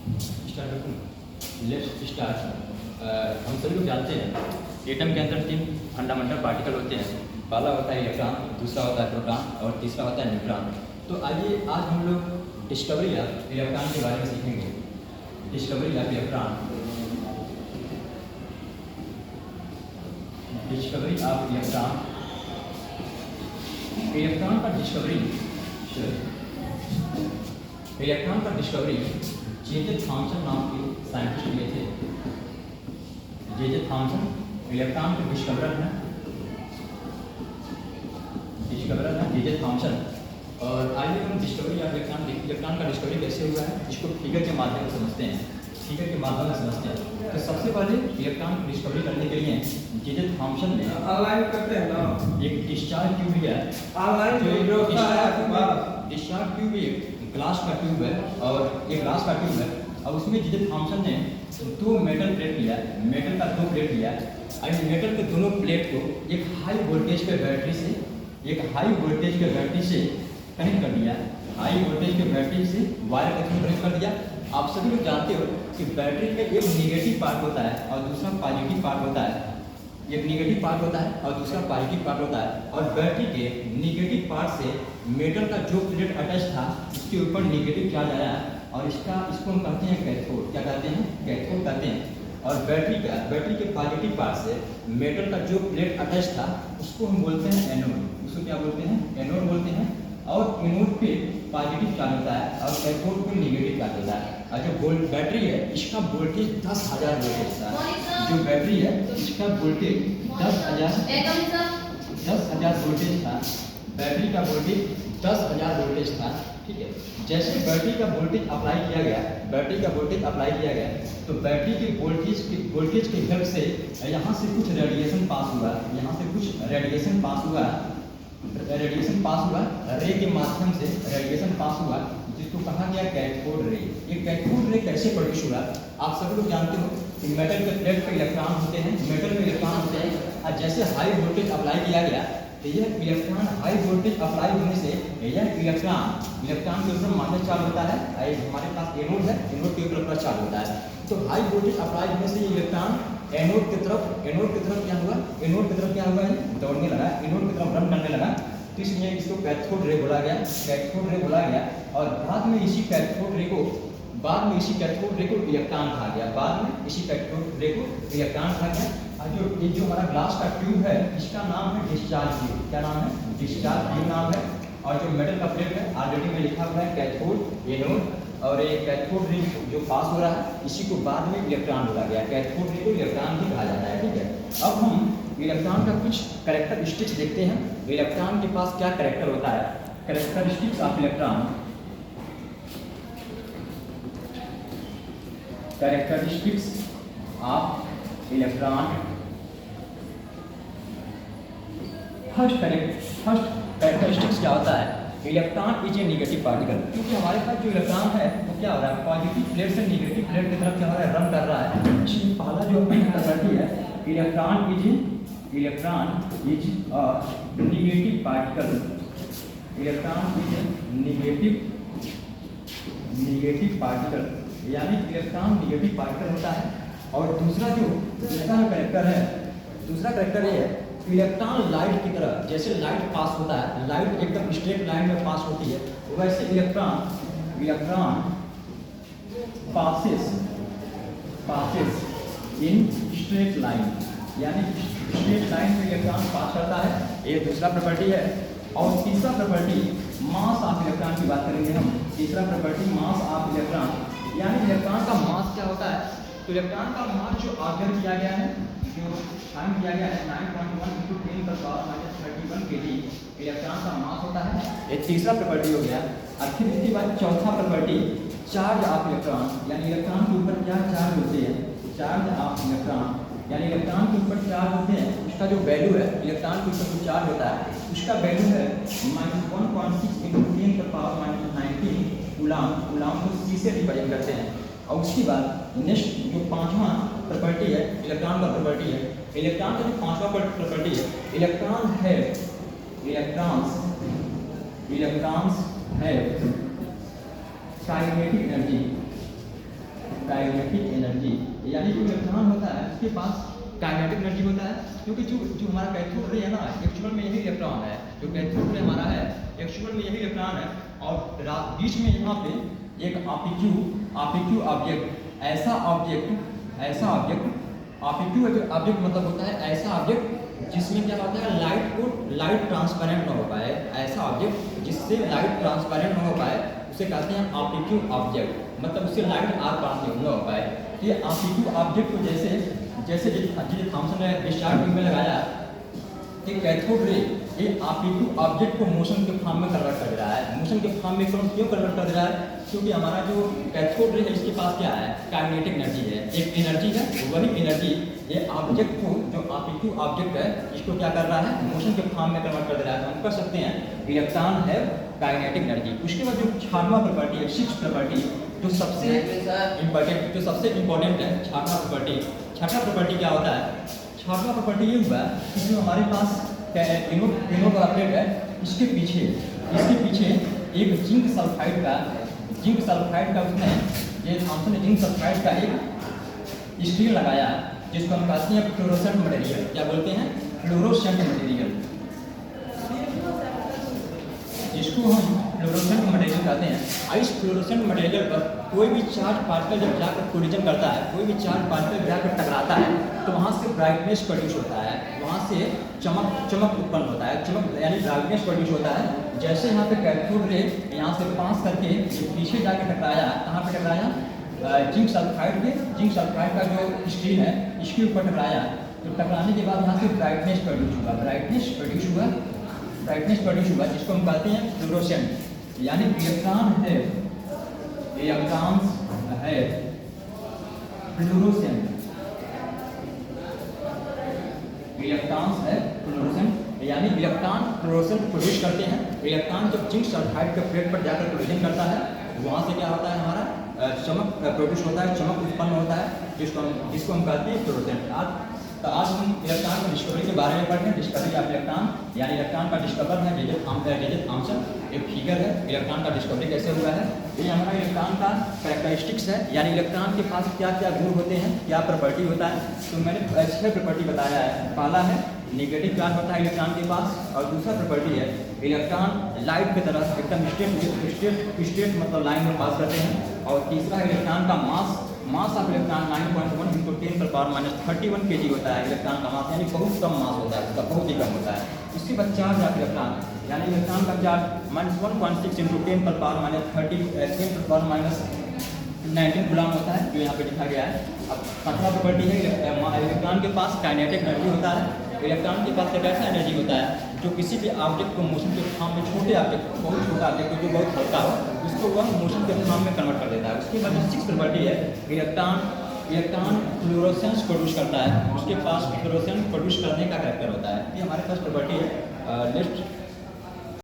Start करूँ। Let's start. हम सभी लोग जानते हैं एटम के अंदर 3 फंडामेंटल पार्टिकल होते हैं। पहला होता है इलेक्ट्रॉन, दूसरा होता है प्रोटॉन और तीसरा होता है न्यूट्रॉन। तो आइए आज हम लोग डिस्कवरी ऑफ इलेक्ट्रॉन के बारे में सीखेंगे। Discovery of electron, discovery of electron. Electron का डिस्कवरी इलेक्ट्रॉन का डिस्कवरी जे थॉम्सन नाम के साइंटिस्ट किए थे। जे थॉम्सन इलेक्ट्रॉन के डिस्कवरर हैं जे थॉम्सन। और आइए हम डिस्कवरी ऑफ इलेक्ट्रॉन का डिस्कवरी कैसे हुआ है इसको फिगर के माध्यम से समझते हैं। फिगर के माध्यम से समझते हैं। तो सबसे पहले इलेक्ट्रॉन की डिस्कवरी करने के लिए जे थॉम्सन ने ऑनलाइन करते हैं ना, एक डिस्चार्ज ट्यूब लिया। डिस्चार्ज ट्यूब एक ग्लास का ट्यूब है और एक ग्लास का ट्यूब है और उसमें जे थॉम्सन ने 2 मेटल प्लेट लिया, मेटल का 2 प्लेट लिया और मेटल के दोनों प्लेट को एक हाई वोल्टेज के बैटरी से कनेक्ट कर दिया। हाई वोल्टेज के बैटरी से वायर के थ्रू कनेक्ट कर दिया। आप सभी लोग जानते हो कि बैटरी में एक निगेटिव पार्ट होता है और दूसरा पॉजिटिव पार्ट होता है। एक निगेटिव पार्ट होता है और दूसरा पॉजिटिव पार्ट होता है। और बैटरी के निगेटिव पार्ट से मेटल का जो प्लेट अटैच था उसके ऊपर निगेटिव चार्ज आया और इसको हम कहते हैं कैथोड। क्या कहते हैं? कैथोड कहते हैं। और बैटरी के पॉजिटिव पार्ट से मेटल का जो प्लेट अटैच था उसको हम बोलते हैं एनोड। उसको क्या बोलते हैं? एनोड बोलते हैं। और एनोड पे पॉजिटिव चार्ज होता है और कैथोड पे निगेटिव चार्ज होता है। और जो बैटरी है इसका वोल्टेज 10,000 वोल्टेज था। जो बैटरी है इसका वोल्टेज 10,000 वोल्टेज था। बैटरी का वोल्टेज 10,000 वोल्टेज था। ठीक है। जैसे बैटरी का वोल्टेज अप्लाई किया गया तो बैटरी के वोल्टेज के हेल्प से यहाँ से कुछ रेडिएशन पास हुआ रे के माध्यम से रेडिएशन पास हुआ जिसको कहा गया कैथोड रे। ये कैथोड रे कैसे प्रोड्यूस हुआ? आप सभी लोग जानते हो कि मेटल के प्लेट पे इलेक्ट्रॉन होते हैं और जैसे हाई वोल्टेज अप्लाई किया गया तो यह इलेक्ट्रॉन हाई वोल्टेज अप्लाई होने से यह इलेक्ट्रॉन के ऊपर माइनस चार्ज होता है। हमारे पास एनोड है, एनोड के ऊपर प्लस चार्ज होता है। तो हाई वोल्टेज अप्लाई होने से ये इलेक्ट्रॉन एनोड की तरफ क्या हुआ? दौड़ने लगा, एनोड की तरफ रन करने लगा। तो इसलिए इसको कैथोड रे बोला गया। और बाद में इसी कैथोड रे को इलेक्ट्रॉन कहा गया। और जो हमारा ग्लास का ट्यूब है इसका नाम है डिस्चार्ज ट्यूब। क्या नाम है? डिस्चार्ज ट्यूब नाम है। और जो मेटल का प्लेट है ऑलरेडी में लिखा हुआ है कैथोड, एनोड। और ये कैथोड रे जो पास हो रहा है इसी को बाद में इलेक्ट्रॉन बोला गया। कैथोड रे को इलेक्ट्रॉन भी कहा जाता है। ठीक है। अब हम इलेक्ट्रॉन का कुछ कैरेक्टरिस्टिक्स देखते हैं। इलेक्ट्रॉन के पास क्या कैरेक्टर होता है? Characteristics of electron. First characteristics क्या होता है? Electron is a negative particle. क्योंकि हमारे पास जो इलेक्ट्रॉन है वो क्या हो रहा है? पॉजिटिव प्लेट से नेगेटिव प्लेट की तरफ क्या हो रहा है? रन कर रहा है। इसलिए पहला जो प्रॉपर्टी है electron is a negative particle. Negative particle यानी इलेक्ट्रॉन नेगेटिव पार्टिकल होता है। और दूसरा कैरेक्टर ये है इलेक्ट्रॉन लाइट की तरह, जैसे लाइट पास होता है, लाइट एकदम स्ट्रेट लाइन में पास होती है, वैसे electron passes in straight line, यानी स्ट्रेट लाइन में इलेक्ट्रॉन पास करता है। ये दूसरा प्रॉपर्टी है। और तीसरा प्रॉपर्टी मास ऑफ इलेक्ट्रॉन की बात करेंगे हम। तीसरा प्रॉपर्टी मास ऑफ इलेक्ट्रॉन, यानी इलेक्ट्रॉन का मास क्या होता है? तो इलेक्ट्रॉन का मास जो ऑब्जर्व किया गया है, जो फाइंड किया गया है 9.1 × 10⁻31 kg इलेक्ट्रॉन का मास होता है। ये तीसरा प्रॉपर्टी हो गया। और फिर इसके बाद चौथा प्रॉपर्टी चार्ज ऑफ इलेक्ट्रॉन, यानी इलेक्ट्रॉन के ऊपर क्या चार्ज होते हैं? चार्ज ऑफ इलेक्ट्रॉन, यानी इलेक्ट्रॉन के ऊपर चार्ज होते हैं, उसका जो वैल्यू है, इलेक्ट्रॉन के ऊपर जो चार्ज होता है उसका वैल्यू है -1.6 × 10⁻19 कूलाम को C से रिप्रेजेंट करते हैं। और उसके बाद नेक्स्ट जो पांचवा प्रॉपर्टी है इलेक्ट्रॉन का प्रॉपर्टी है। इलेक्ट्रॉन का जो पांचवा प्रॉपर्टी है electrons have kinetic energy. Kinetic energy, यानी जो इलेक्ट्रॉन होता है उसके पास काइनेटिक एनर्जी होता है, क्योंकि जो हमारा कैथोड रे है ना, एक्चुअल में यही इलेक्ट्रॉन है, जो कैथोड रे हमारा है एक्चुअल में यही इलेक्ट्रॉन है। और बीच में यहाँ पे एक ऑप्टिक्यू ऑब्जेक्ट, ऐसा ऑब्जेक्ट ऑब्जेक्ट मतलब होता है ऐसा ऑब्जेक्ट जिसमें क्या होता है लाइट ट्रांसपेरेंट ना हो पाए, ऐसा ऑब्जेक्ट जिससे लाइट ट्रांसपेरेंट ना हो पाए उसे कहते हैं ऑप्टिक्यू ऑब्जेक्ट, मतलब उससे लाइट आर पास नहीं हो पाए। तो ये ऑप्टिक्यू ऑब्जेक्ट को जैसे थॉमसन ने डिस्चार्ज बीम में लगाया कि कैथोड रे ये ऑप्टिक्यू ऑब्जेक्ट को मोशन के फॉर्म में कन्वर्ट कर दे रहा है। मोशन के फॉर्म में क्यों कन्वर्ट कर दे रहा है? क्योंकि हमारा जो कैथोड रे है इसके पास क्या है, काइनेटिक एनर्जी है, एक एनर्जी है, वही एनर्जी ये ऑब्जेक्ट को, जो ऑप्टिक्यू ऑब्जेक्ट है इसको क्या कर रहा है, मोशन के फॉर्म में कन्वर्ट कर दे रहा है। तो हम कर सकते हैं इलेक्ट्रॉन है काइनेटिक एनर्जी। उसके बाद जो 6वां प्रॉपर्टी है, 6th प्रॉपर्टी, जो सबसे इम्पोर्टेंट है, 6वां प्रॉपर्टी। 6वां प्रॉपर्टी क्या होता है? 6वां प्रॉपर्टी ये हुआ कि जो हमारे पास एनोड वाला प्लेट है इसके पीछे एक जिंक सल्फाइड का उसने ये थॉमसन ने जिंक सल्फाइड का एक स्टील लगाया, जिसको हम कहते हैं फ्लोरोसेंट मटेरियल। क्या बोलते हैं? फ्लोरोसेंट मटेरियल, जिसको हम फ्लोरोसेंट मटेरियल कहते हैं। इस फ्लोरोसेंट मटेरियल पर कोई भी चार्ज पार्टिकल जब जाकर कोलिजन करता है, कोई भी चार्ज पार्टिकल जाकर टकराता है तो वहाँ से ब्राइटनेस प्रोड्यूस होता है, वहाँ से चमक उत्पन्न होता है, चमक यानी ब्राइटनेस प्रोड्यूस होता है। जैसे यहाँ पे कैथोड रे यहाँ से पास करके पीछे जाके टकराया, कहाँ पे टकराया? जिंक सल्फाइड का जो स्टील है इसके ऊपर टकराया। तो टकराने के बाद यहाँ से ब्राइटनेस प्रोड्यूस हुआ, जिसको हम कहते हैं फ्लोरोसेंट। यानी इलेक्ट्रॉन है फ्लोरोसेंट, यानी इलेक्ट्रॉन फ्लोरोसेंट प्रोड्यूस करते हैं। इलेक्ट्रॉन जब जिंक सल्फाइड के प्लेट पर जाकर कोलिजन करता है वहाँ से क्या होता है, हमारा चमक प्रोड्यूस होता है, चमक उत्पन्न होता है, जिसको हम कहते हैं फ्लोरोसेंट। तो आज हम इलेक्ट्रॉन की डिस्कवरी के बारे में पढ़ते हैं। डिस्कवरी ऑफ इलेक्ट्रॉन, यानी इलेक्ट्रॉन का डिस्कवर है जे.जे. थॉमसन। एक फिगर है इलेक्ट्रॉन का डिस्कवरी कैसे हुआ है। ये हमारा इलेक्ट्रॉन का कैरेक्टरिस्टिक्स है, यानी इलेक्ट्रॉन के पास क्या क्या गुण होते हैं, क्या प्रॉपर्टी होता है। तो मैंने 6 प्रॉपर्टी बताया है। पहला है नेगेटिव चार्ज होता है इलेक्ट्रॉन के पास, और दूसरा प्रॉपर्टी है इलेक्ट्रॉन लाइट की तरह एकदम स्ट्रेट मतलब लाइन में पास करते हैं। और तीसरा है इलेक्ट्रॉन का मास ऑफ इलेक्ट्रॉन 9.1 × 10⁻31 kg होता है इलेक्ट्रॉन का मास, यानी बहुत कम मास होता है, उसका बहुत ही कम होता है। इसके बाद चार्ज ऑफ इलेक्ट्रॉन, यानी इलेक्ट्रॉन का चार्ज -1.6 × 10⁻19 गुलाम होता है, जो यहाँ पे लिखा गया है। अब 7वां प्रॉपर्टी है इलेक्ट्रॉन के पास काइनेटिक एनर्जी होता है। इलेक्ट्रॉन के पास एक ऐसा एनर्जी होता है जो किसी भी ऑब्जेक्ट को मोशन के फॉर्म में, छोटे ऑब्जेक्ट, बहुत छोटा ऑब्जेक्ट जो बहुत हल्का हो, उसको वह मोशन के फॉर्म में कन्वर्ट कर देता है। उसके बाद 6th प्रॉपर्टी है इलेक्ट्रॉन फ्लोरोसेंस प्रोड्यूस करता है। उसके पास फ्लोरोसेंस प्रोड्यूस करने का कैरेक्टर होता है। ये हमारे पास प्रॉपर्टी है। नेक्स्ट